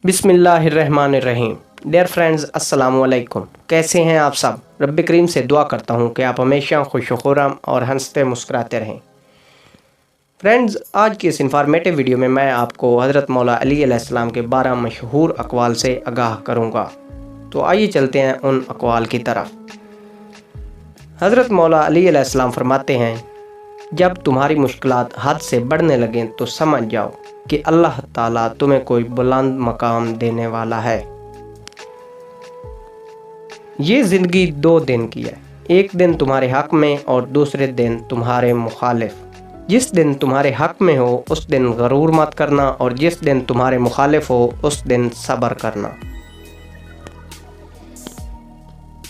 बिस्मिल्लाहिर्रहमानिर्रहीम। Dear friends, अस्सलाम वालेकुम। कैसे हैं आप सब? रब करीम से दुआ करता हूं कि आप हमेशा खुश खुर्रम और हंसते मुस्कुराते रहें। फ्रेंड्स, आज की इस इंफॉर्मेटिव वीडियो में मैं आपको हज़रत मौला अली अलैहिस्सलाम के 12 मशहूर अक़वाल से आगाह करूंगा। तो आइए चलते हैं उन अक़वाल की तरफ। हज़रत मौला अली अलैहिस्सलाम फरमाते हैं, जब तुम्हारी मुश्किलात हद से बढ़ने लगें तो समझ जाओ कि अल्लाह ताला तुम्हें कोई बुलंद मकाम देने वाला है। ये ज़िंदगी 2 दिन की है, एक दिन तुम्हारे हक़ में और दूसरे दिन तुम्हारे मुखालिफ। जिस दिन तुम्हारे हक़ में हो उस दिन गरूर मत करना और जिस दिन तुम्हारे मुखालिफ हो उस दिन सब्र करना।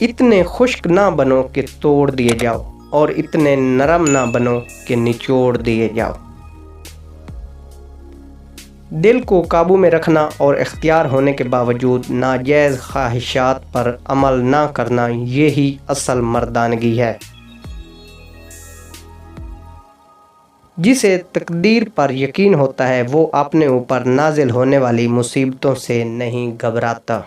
इतने खुश्क ना बनो कि तोड़ दिए जाओ और इतने नरम ना बनो कि निचोड़ दिए जाओ। दिल को काबू में रखना और इख्तियार होने के बावजूद नाजायज़ ख्वाहिशात पर अमल ना करना, यही असल मर्दानगी है। जिसे तकदीर पर यकीन होता है वो अपने ऊपर नाजिल होने वाली मुसीबतों से नहीं घबराता।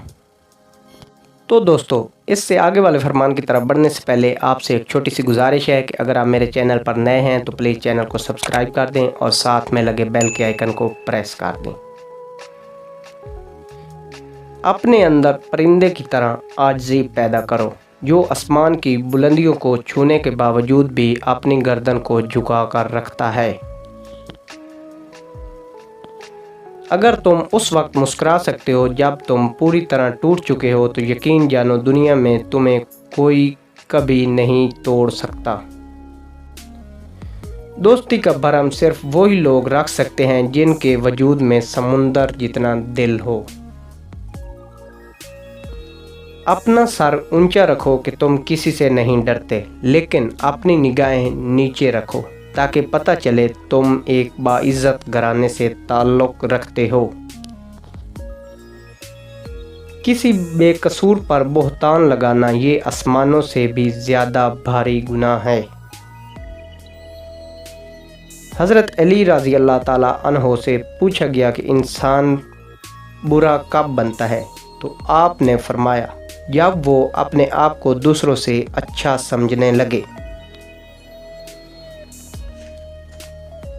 तो दोस्तों, इससे आगे वाले फरमान की तरफ बढ़ने से पहले आपसे एक छोटी सी गुजारिश है कि अगर आप मेरे चैनल पर नए हैं तो प्लीज़ चैनल को सब्सक्राइब कर दें और साथ में लगे बेल के आइकन को प्रेस कर दें। अपने अंदर परिंदे की तरह आजिज़ी पैदा करो, जो आसमान की बुलंदियों को छूने के बावजूद भी अपनी गर्दन को झुका कर रखता है। अगर तुम उस वक्त मुस्कुरा सकते हो जब तुम पूरी तरह टूट चुके हो तो यकीन जानो दुनिया में तुम्हें कोई कभी नहीं तोड़ सकता। दोस्ती का भरम सिर्फ वही लोग रख सकते हैं जिनके वजूद में समुंदर जितना दिल हो। अपना सर ऊंचा रखो कि तुम किसी से नहीं डरते, लेकिन अपनी निगाहें नीचे रखो ताकि पता चले तुम एक बाइज्जत घराने से ताल्लुक़ रखते हो। किसी बेकसूर पर बोहतान लगाना ये आसमानों से भी ज़्यादा भारी गुनाह है। हज़रत अली रज़ी अल्लाह ताला अन्हो से पूछा गया कि इंसान बुरा कब बनता है, तो आपने फरमाया, जब वो अपने आप को दूसरों से अच्छा समझने लगे।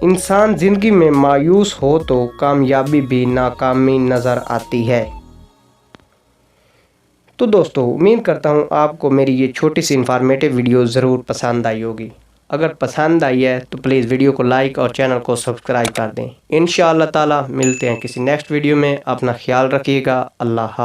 इंसान ज़िंदगी में मायूस हो तो कामयाबी भी नाकामी नज़र आती है। तो दोस्तों, उम्मीद करता हूँ आपको मेरी ये छोटी सी इंफॉर्मेटिव वीडियो ज़रूर पसंद आई होगी। अगर पसंद आई है तो प्लीज़ वीडियो को लाइक और चैनल को सब्सक्राइब कर दें। इंशाअल्लाह ताला मिलते हैं किसी नेक्स्ट वीडियो में। अपना ख्याल रखिएगा। अल्लाह हाफ़िज़।